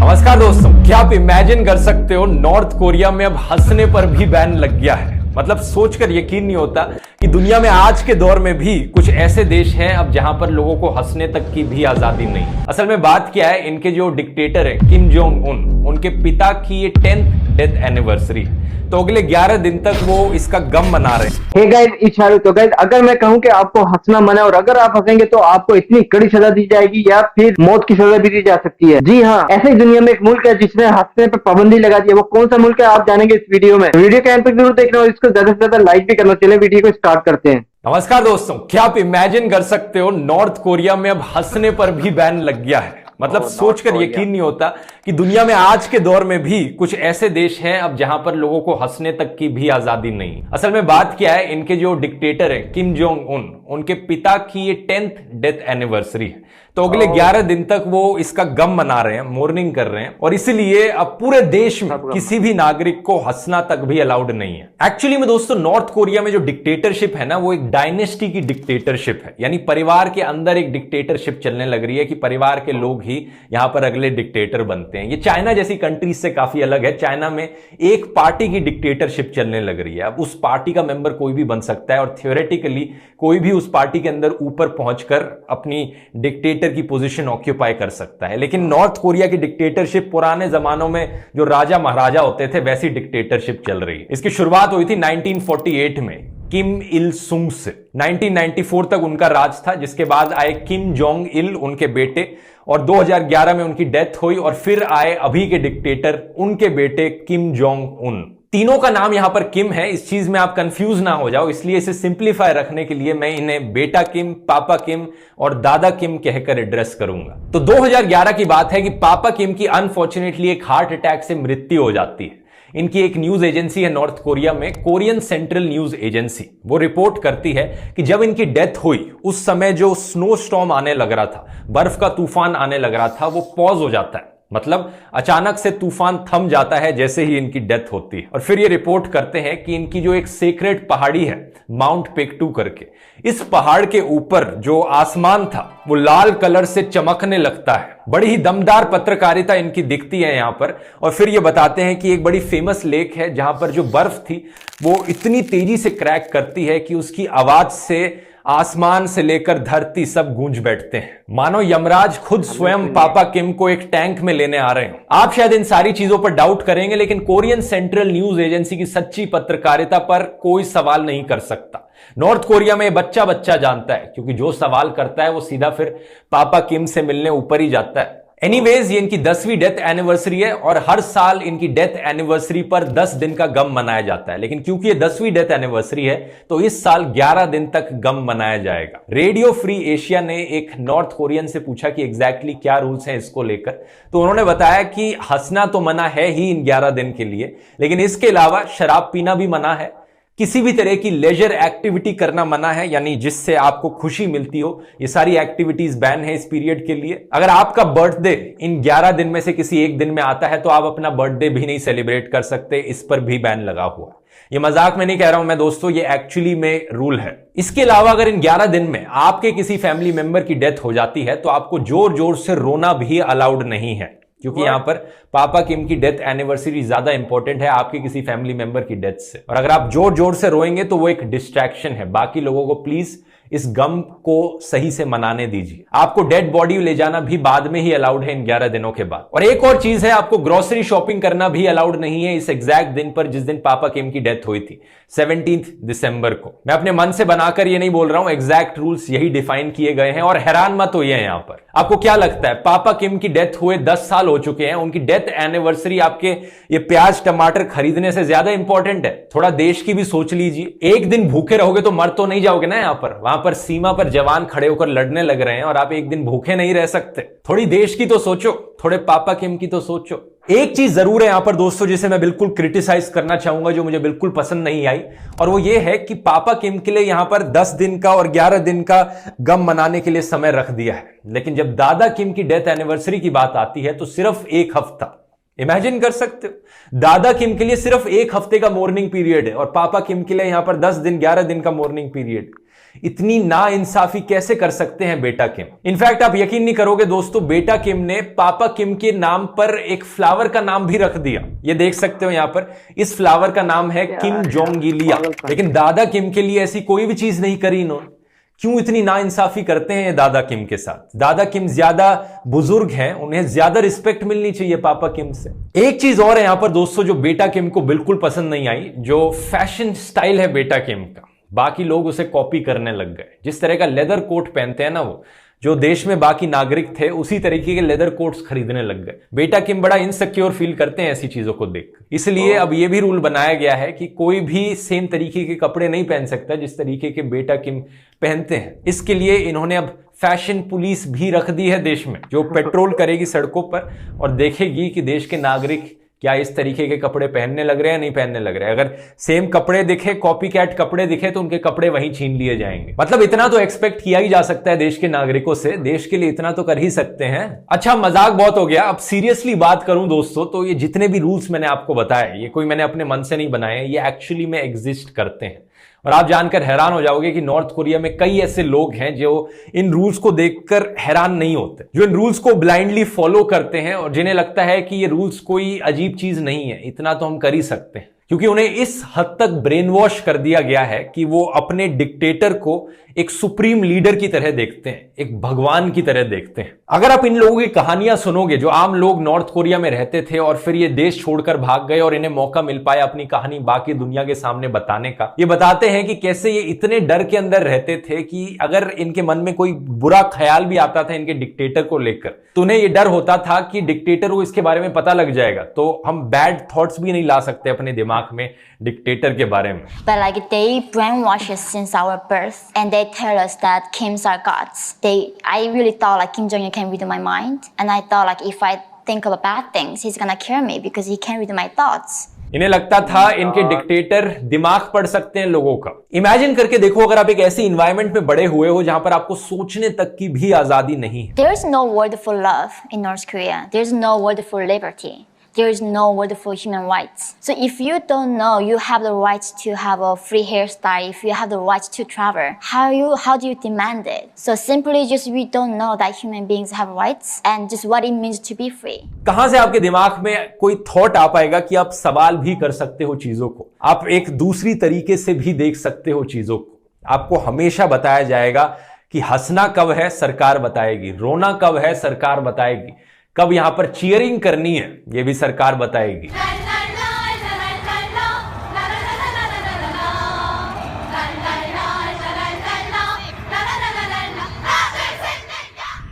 नमस्कार दोस्तों, क्या आप इमेजिन कर सकते हो नॉर्थ कोरिया में अब हंसने पर भी बैन लग गया है। मतलब सोचकर यकीन नहीं होता कि दुनिया में आज के दौर में भी कुछ ऐसे देश हैं अब जहां पर लोगों को हंसने तक की भी आजादी नहीं। असल में बात क्या है, इनके जो डिक्टेटर है किम जोंग उन, उनके पिता की ये 10th डेथ एनिवर्सरी, तो अगले 11 दिन तक वो इसका गम मना रहे हैं। हे गाइस, इशारे तो गाइस, अगर मैं कहूं कि आपको हंसना मना है और अगर आप हंसेंगे तो आपको इतनी कड़ी सजा दी जाएगी या फिर मौत की सजा भी दी जा सकती है। जी हाँ, ऐसे ही दुनिया में एक मुल्क है जिसने हंसने पर पाबंदी लगा दी है। वो कौन सा मुल्क है आप जानेंगे इस वीडियो में। वीडियो के एंड तक जरूर देखना और इसको ज्यादा से ज्यादा लाइक भी करना। चलिए वीडियो को स्टार्ट करते हैं। नमस्कार दोस्तों, क्या आप इमेजिन कर सकते हो नॉर्थ कोरिया में अब हंसने पर भी बैन लग गया है। मतलब सोचकर यकीन नहीं होता कि दुनिया में आज के दौर में भी कुछ ऐसे देश हैं अब जहां पर लोगों को हंसने तक की भी आजादी नहीं। असल में बात क्या है, इनके जो डिक्टेटर है किम जोंग उन, उनके पिता की ये 10th डेथ एनिवर्सरी है, तो अगले 11 दिन तक वो इसका गम मना रहे हैं, मोर्निंग कर रहे हैं, और इसीलिए अब पूरे देश में किसी भी नागरिक को हंसना तक भी अलाउड नहीं है। एक्चुअली में दोस्तों, नॉर्थ कोरिया में जो डिक्टेटरशिप है ना, वो एक डायनेस्टी की डिक्टेटरशिप है, यानी परिवार के अंदर एक डिक्टेटरशिप चलने लग रही है कि परिवार के लोग ही यहां पर अगले डिक्टेटर बनते हैं। ये चाइना जैसी कंट्रीज से काफी अलग है। चाइना में एक पार्टी की डिक्टेटरशिप चलने लग रही है। अब उस पार्टी का मेंबर कोई भी बन सकता है और थियोरेटिकली कोई भी उस पार्टी के अंदर ऊपर पहुंचकर अपनी डिक्टेटर की पोजीशन ऑक्यूपाई कर सकता है। लेकिन नॉर्थ कोरिया की डिक्टेटरशिप पुराने जमानों में जो राजा महाराजा होते थे वैसी डिक्टेटरशिप चल रही है। इसकी शुरुआत हुई थी 1948 में किम इल सुंग से। 1994 तक उनका राज था, जिसके बाद आए किम जोंग इल, उनके बेटे, और 2011 में उनकी डेथ हुई, और फिर आए अभी के डिक्टेटर, उनके बेटे किम जोंग उन। तीनों का नाम यहां पर किम है, इस चीज में आप कंफ्यूज ना हो जाओ, इसलिए इसे सिंप्लीफाई रखने के लिए मैं इन्हें बेटा किम, पापा किम और दादा किम कहकर एड्रेस करूंगा। तो 2011 की बात है कि पापा किम की अनफॉर्चुनेटली एक हार्ट अटैक से मृत्यु हो जाती है। इनकी एक न्यूज एजेंसी है नॉर्थ कोरिया में, कोरियन सेंट्रल न्यूज एजेंसी, वो रिपोर्ट करती है कि जब इनकी डेथ हुई उस समय जो स्नो स्टॉर्म आने लग रहा था, बर्फ का तूफान आने लग रहा था, वो पॉज हो जाता है। मतलब अचानक से तूफान थम जाता है जैसे ही इनकी डेथ होती है। और फिर ये रिपोर्ट करते हैं कि इनकी जो एक सेक्रेट पहाड़ी है माउंट पेक्टू करके, इस पहाड़ के ऊपर जो आसमान था वो लाल कलर से चमकने लगता है। बड़ी ही दमदार पत्रकारिता इनकी दिखती है यहां पर। और फिर ये बताते हैं कि एक बड़ी फेमस लेक है जहां पर जो बर्फ थी वो इतनी तेजी से क्रैक करती है कि उसकी आवाज से आसमान से लेकर धरती सब गूंज बैठते हैं, मानो यमराज खुद स्वयं पापा किम को एक टैंक में लेने आ रहे हैं। आप शायद इन सारी चीजों पर डाउट करेंगे, लेकिन कोरियन सेंट्रल न्यूज एजेंसी की सच्ची पत्रकारिता पर कोई सवाल नहीं कर सकता। नॉर्थ कोरिया में बच्चा बच्चा जानता है, क्योंकि जो सवाल करता है वो सीधा फिर पापा किम से मिलने ऊपर ही जाता है। एनीवेज, ये इनकी 10वीं डेथ एनिवर्सरी है और हर साल इनकी डेथ एनिवर्सरी पर 10 दिन का गम मनाया जाता है। लेकिन क्योंकि ये 10वीं डेथ एनिवर्सरी है तो इस साल 11 दिन तक गम मनाया जाएगा। रेडियो फ्री एशिया ने एक नॉर्थ कोरियन से पूछा कि एग्जैक्टली क्या रूल्स हैं इसको लेकर, तो उन्होंने बताया कि हंसना तो मना है ही इन 11 दिन के लिए, लेकिन इसके अलावा शराब पीना भी मना है, किसी भी तरह की लेजर एक्टिविटी करना मना है, यानी जिससे आपको खुशी मिलती हो, ये सारी एक्टिविटीज बैन है इस पीरियड के लिए। अगर आपका बर्थडे इन 11 दिन में से किसी एक दिन में आता है तो आप अपना बर्थडे भी नहीं सेलिब्रेट कर सकते, इस पर भी बैन लगा हुआ है। ये मजाक में नहीं कह रहा हूं मैं दोस्तों, ये एक्चुअली में रूल है। इसके अलावा अगर इन 11 दिन में आपके किसी फैमिली मेंबर की डेथ हो जाती है तो आपको जोर जोर से रोना भी अलाउड नहीं है, क्योंकि यहां पर पापा किम की डेथ एनिवर्सरी ज्यादा इंपॉर्टेंट है आपके किसी फैमिली मेंबर की डेथ से। और अगर आप जोर जोर से रोएंगे तो वो एक डिस्ट्रैक्शन है, बाकी लोगों को प्लीज इस गम को सही से मनाने दीजिए। आपको डेड बॉडी ले जाना भी बाद में ही अलाउड है इन 11 दिनों के बाद। और एक और चीज है, आपको ग्रोसरी शॉपिंग करना भी अलाउड नहीं है इस एग्जैक्ट दिन पर जिस दिन पापा किम की डेथ हुई थी, 17 दिसंबर को। मैं अपने मन से बनाकर ये नहीं बोल रहा हूं, एग्जैक्ट रूल्स यही डिफाइन किए गए हैं। और हैरान मत होइए यहां पर। आपको क्या लगता है, पापा किम की डेथ हुए 10 साल हो चुके हैं, उनकी डेथ एनिवर्सरी आपके ये प्याज टमाटर खरीदने से ज्यादा इंपॉर्टेंट है? थोड़ा देश की भी सोच लीजिए। एक दिन भूखे रहोगे तो मर तो नहीं जाओगे ना यहां पर। वहां पर सीमा पर जवान खड़े होकर लड़ने लग रहे हैं और आप एक दिन भूखे नहीं रह सकते। थोड़ी देश की तो सोचो, थोड़े पापा किम की तो सोचो। एक चीज जरूर है यहां पर दोस्तों जिसे मैं बिल्कुल क्रिटिसाइज करना चाहूंगा, जो मुझे बिल्कुल पसंद नहीं आई, और वो ये है कि पापा किम के लिए यहां पर 10 दिन का और 11 दिन का गम मनाने के लिए समय रख दिया है, लेकिन जब दादा किम की डेथ एनिवर्सरी की बात आती है तो सिर्फ 1 हफ्ता। इमेजिन कर सकते हो, दादा किम के लिए सिर्फ 1 हफ्ते का मॉर्निंग पीरियड है और पापा किम के लिए यहां पर 10 दिन 11 दिन का मॉर्निंग पीरियड। इतनी नाइंसाफी कैसे कर सकते हैं बेटा किम। इनफैक्ट आप यकीन नहीं करोगे दोस्तों, बेटा किम ने पापा किम के नाम पर एक फ्लावर का नाम भी रख दिया। ये देख सकते हो यहां पर, इस फ्लावर का नाम है किम जोंग इलिया। लेकिन दादा किम के लिए ऐसी कोई भी चीज नहीं करी इन्होंने। क्यों इतनी नाइंसाफी करते हैं ये दादा किम के साथ। दादा किम ज्यादा बुजुर्ग हैं, उन्हें ज्यादा रिस्पेक्ट मिलनी चाहिए पापा किम से। एक चीज और है यहां पर दोस्तों जो बेटा किम को बिल्कुल पसंद नहीं आई, जो फैशन स्टाइल है बेटा किम का। बाकी लोग उसे कॉपी करने लग गए। जिस तरह का लेदर कोट पहनते हैं ना वो, जो देश में बाकी नागरिक थे उसी तरीके के लेदर कोट्स खरीदने लग गए। बेटा किम बड़ा इनसिक्योर फील करते हैं ऐसी चीजों को देख। इसलिए अब यह भी रूल बनाया गया है कि कोई भी सेम तरीके के कपड़े नहीं पहन सकता जिस तरीके के बेटा किम पहनते हैं। इसके लिए इन्होंने अब फैशन पुलिस भी रख दी है देश में, जो पेट्रोल करेगी सड़कों पर और देखेगी कि देश के नागरिक क्या इस तरीके के कपड़े पहनने लग रहे हैं नहीं पहनने लग रहे हैं। अगर सेम कपड़े दिखे, कॉपी कैट कपड़े दिखे तो उनके कपड़े वहीं छीन लिए जाएंगे। मतलब इतना तो एक्सपेक्ट किया ही जा सकता है देश के नागरिकों से, देश के लिए इतना तो कर ही सकते हैं। अच्छा मजाक बहुत हो गया, अब सीरियसली बात करूं दोस्तों तो ये जितने भी रूल्स मैंने आपको बताए, ये कोई मैंने अपने मन से नहीं बनाए, ये एक्चुअली में एग्जिस्ट करते हैं। और आप जानकर हैरान हो जाओगे कि नॉर्थ कोरिया में कई ऐसे लोग हैं जो इन रूल्स को देखकर हैरान नहीं होते, जो इन रूल्स को ब्लाइंडली फॉलो करते हैं और जिन्हें लगता है कि ये रूल्स कोई अजीब चीज नहीं है, इतना तो हम कर ही सकते हैं। क्योंकि उन्हें इस हद तक ब्रेन वॉश कर दिया गया है कि वो अपने डिक्टेटर को एक सुप्रीम लीडर की तरह देखते हैं, एक भगवान की तरह देखते हैं। अगर आप इन लोगों की कहानियां सुनोगे, जो आम लोग नॉर्थ कोरिया में रहते थे और फिर ये देश छोड़कर भाग गए और इन्हें मौका मिल पाया अपनी कहानी बाकी दुनिया के सामने बताने का, ये बताते हैं कि कैसे ये इतने डर के अंदर रहते थे कि अगर इनके मन में कोई बुरा ख्याल भी आता था इनके डिक्टेटर को लेकर, तो उन्हें ये डर होता था कि डिक्टेटर को इसके बारे में पता लग जाएगा तो हम बैड थॉट्स भी नहीं ला सकते अपने दिमाग में डिक्टेटर के बारे में। But like they brainwash us since our birth, and they tell us that Kims are gods. I really thought like Kim Jong-un can read my mind, and I thought like if I think about bad things, he's gonna kill me because he can read my thoughts. इन्हें लगता था इनके dictator दिमाग पढ़ सकते हैं लोगों का। इमेजिन करके देखो अगर आप एक ऐसी इन्वायरमेंट में बड़े हुए हो जहां पर आपको सोचने तक की भी आजादी नहीं है। There is no word for love in North Korea. There is no word for liberty. There is no word for human rights. So if you don't know you have the right to have a free hairstyle, if you have the right to travel, how do you demand it? So simply just we don't know that human beings have rights and just what it means to be free. कहां से आपके दिमाग में कोई thought आ पाएगा कि आप सवाल भी कर सकते हो चीजों को, आप एक दूसरी तरीके से भी देख सकते हो चीजों को। आपको हमेशा बताया जाएगा कि हंसना कब है सरकार बताएगी, रोना कब है सरकार बताएगी, कब यहां पर चीयरिंग करनी है यह भी सरकार बताएगी।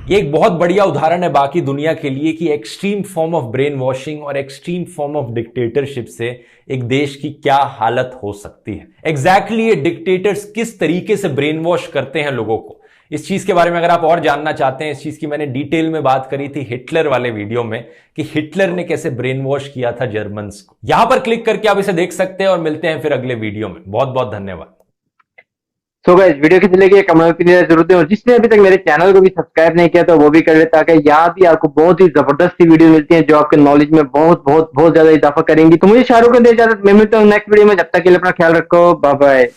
ये एक बहुत बढ़िया उदाहरण है बाकी दुनिया के लिए कि extreme form of brain washing और एक्सट्रीम फॉर्म ऑफ डिक्टेटरशिप से एक देश की क्या हालत हो सकती है। एग्जैक्टली ये डिक्टेटर्स किस तरीके से ब्रेन वॉश करते हैं लोगों को, इस चीज के बारे में अगर आप और जानना चाहते हैं, इस चीज की मैंने डिटेल में बात करी थी हिटलर वाले वीडियो में कि हिटलर ने कैसे ब्रेन वॉश किया था जर्मन्स को। यहां पर क्लिक करके आप इसे देख सकते हैं और मिलते हैं फिर अगले वीडियो में। बहुत बहुत धन्यवाद। सो गाइस, वीडियो कैसी लगी कमेंट में जरूर दें और जिसने अभी तक मेरे चैनल को भी सब्सक्राइब नहीं किया तो वो भी कर ले, ताकि यहाँ भी आपको बहुत ही जबरदस्त सी वीडियो मिलती है जो आपके नॉलेज में बहुत बहुत बहुत ज्यादा इजाफा करेंगी। तो मुझे शाहरुख खान दे इजाजत, मैं मिलता हूँ नेक्स्ट वीडियो में। जब तक के लिए अपना ख्याल रखो, बाय बाय।